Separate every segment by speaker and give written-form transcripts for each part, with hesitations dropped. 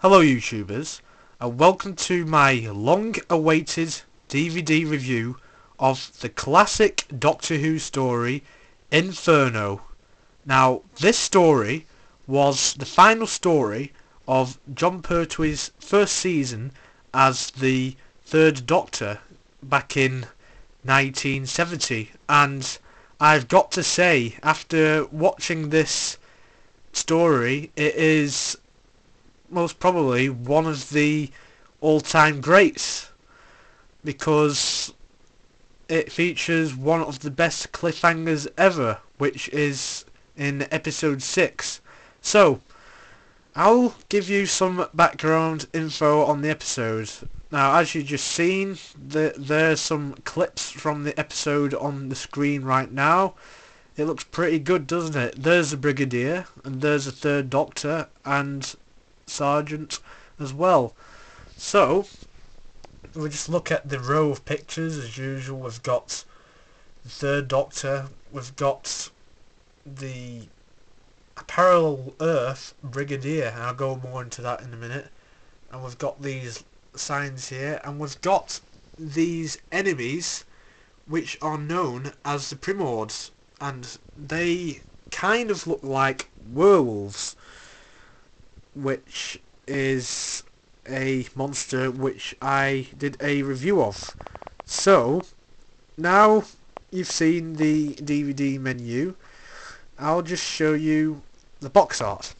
Speaker 1: Hello YouTubers, and welcome to my long-awaited DVD review of the classic Doctor Who story, Inferno. Now, this story was the final story of John Pertwee's first season as the Third Doctor back in 1970, and I've got to say, after watching this story, it is most probably one of the all-time greats, because it features one of the best cliffhangers ever, which is in episode 6. So, I'll give you some background info on the episode. Now, as you just seen, there's some clips from the episode on the screen right now. It looks pretty good, doesn't it? There's the Brigadier, and there's the Third Doctor, and Sergeant as well. So we just look at the row of pictures as usual. We've got the Third Doctor, we've got the parallel Earth Brigadier, and I'll go more into that in a minute, and we've got these signs here, and we've got these enemies which are known as the Primords, and they kind of look like werewolves, which is a monster which I did a review of. So, now you've seen the DVD menu, I'll just show you the box art.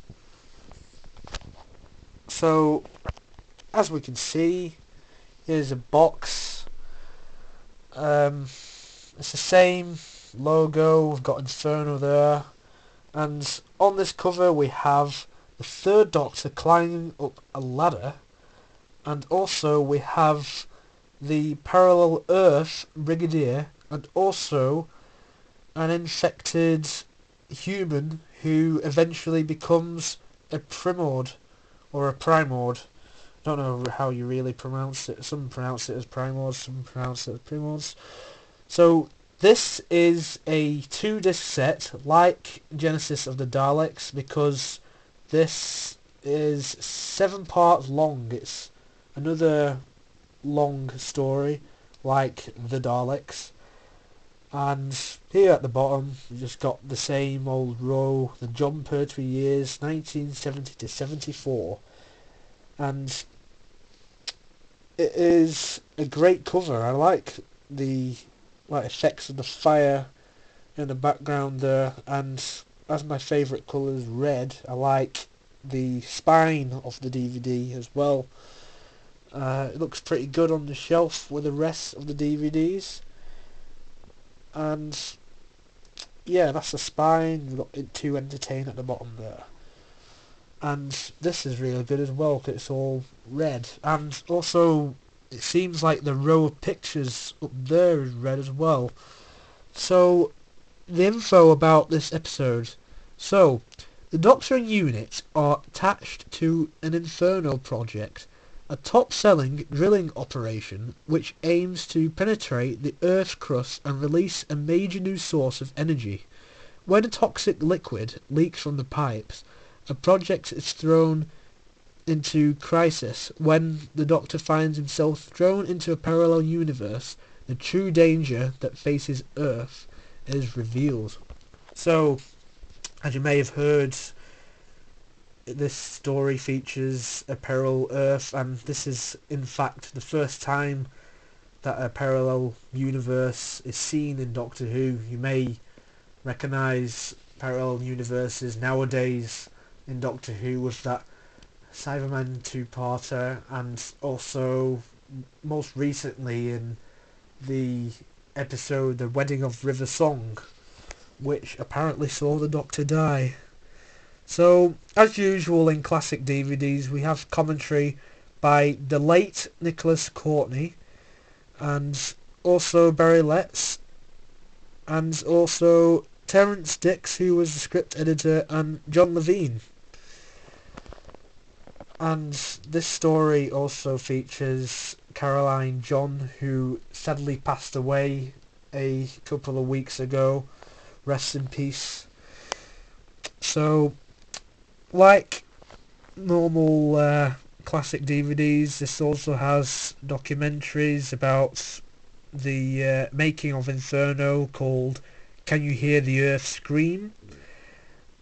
Speaker 1: So, as we can see, here's a box. It's the same logo, we've got Inferno there, and on this cover we have the Third Doctor climbing up a ladder, and also we have the parallel Earth Brigadier, and also an infected human who eventually becomes a Primord, or a Primord. I don't know how you really pronounce it. Some pronounce it as Primords, some pronounce it as Primords. So this is a 2-disc set, like Genesis of the Daleks, because this is 7 parts long. It's another long story, like the Daleks. And here at the bottom, you just got the same old row, the John Pertwee years, 1970 to 74. And it is a great cover. I like the effects of the fire in the background there, and as my favourite colour is red, I like the spine of the DVD as well. It looks pretty good on the shelf with the rest of the DVDs. And yeah, that's the spine. We've got It To Entertain at the bottom there. And this is really good as well, because it's all red. And also, it seems like the row of pictures up there is red as well. So, the info about this episode. So, the Doctor and unit are attached to an Inferno project, a top-selling drilling operation which aims to penetrate the Earth's crust and release a major new source of energy. When a toxic liquid leaks from the pipes, a project is thrown into crisis. When the Doctor finds himself thrown into a parallel universe, the true danger that faces Earth is revealed. So, as you may have heard, this story features a parallel Earth, and this is in fact the first time that a parallel universe is seen in Doctor Who. You may recognise parallel universes nowadays in Doctor Who with that Cyberman 2-parter, and also most recently in the episode The Wedding of River Song, which apparently saw the Doctor die. So, as usual in classic DVDs, we have commentary by the late Nicholas Courtney, and also Barry Letts, and also Terence Dix, who was the script editor, and John Levine. And this story also features Caroline John, who sadly passed away a couple of weeks ago. Rest in peace. So, like normal classic DVDs. This also has documentaries about the making of Inferno called Can You Hear the Earth Scream?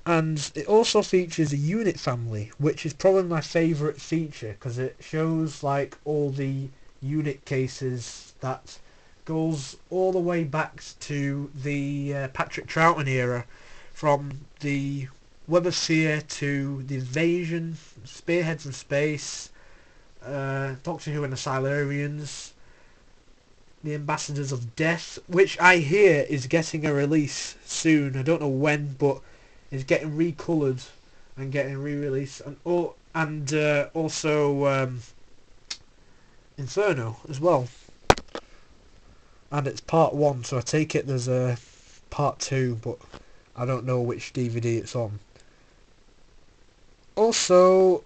Speaker 1: And it also features a unit family, which is probably my favourite feature because it shows like all the unit cases that goes all the way back to the Patrick Troughton era, from the Web of Fear to the Invasion, Spearheads from Space, Doctor Who and the Silurians, the Ambassadors of Death, which I hear is getting a release soon. I don't know when, but it's getting recoloured and getting re-released, and also Inferno as well. And it's part 1, so I take it there's a part 2, but I don't know which DVD it's on. Also,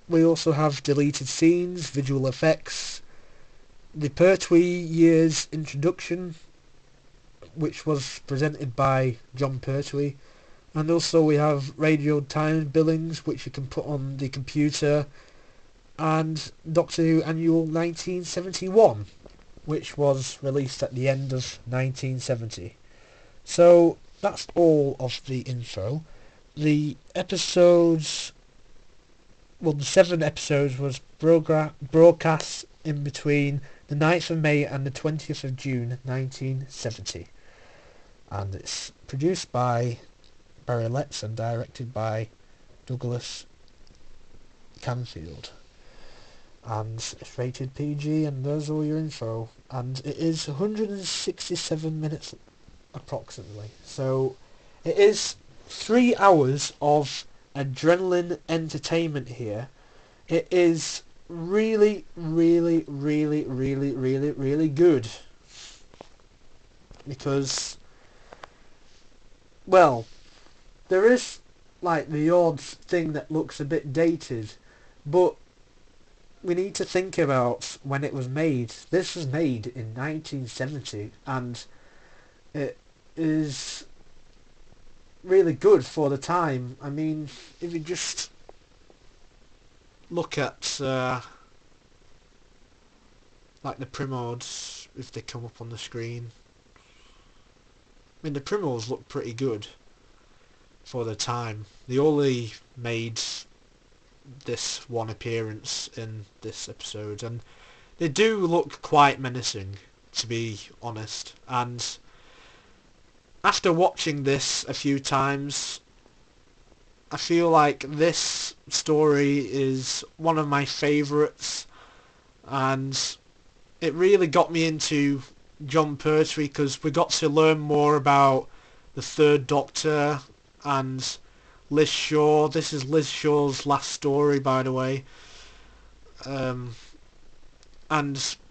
Speaker 1: we also have deleted scenes, visual effects, the Pertwee year's introduction, which was presented by John Pertwee, and also we have radio time billings, which you can put on the computer, and Doctor Who Annual 1971, which was released at the end of 1970. So that's all of the info. The episodes, well, the 7 episodes was broadcast in between the 9th of May and the 20th of June 1970. And it's produced by Barry Letts and directed by Douglas Canfield. And it's rated PG, and there's all your info. And it is 167 minutes approximately. So it is 3 hours of adrenaline entertainment here. It is really, really, really, really, really, really good. Because, well, there is like the odd thing that looks a bit dated, but we need to think about when it was made. This was made in 1970, and it is really good for the time. I mean, if you just look at like the Primods, if they come up on the screen. I mean, the Primods look pretty good for the time. They only made this one appearance in this episode, and they do look quite menacing, to be honest. And after watching this a few times, I feel like this story is one of my favourites, and it really got me into John Pertwee because we got to learn more about the Third Doctor and Liz Shaw. This is Liz Shaw's last story, by the way. And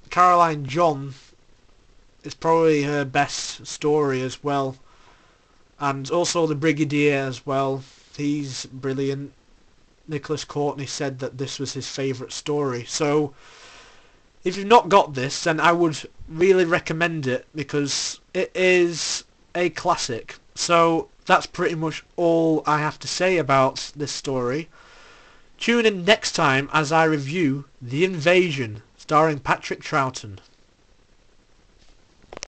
Speaker 1: Caroline John is probably her best story as well. And also the Brigadier as well. He's brilliant. Nicholas Courtney said that this was his favourite story. So if you've not got this, then I would really recommend it because it is a classic. So that's pretty much all I have to say about this story. Tune in next time as I review The Invasion, starring Patrick Troughton.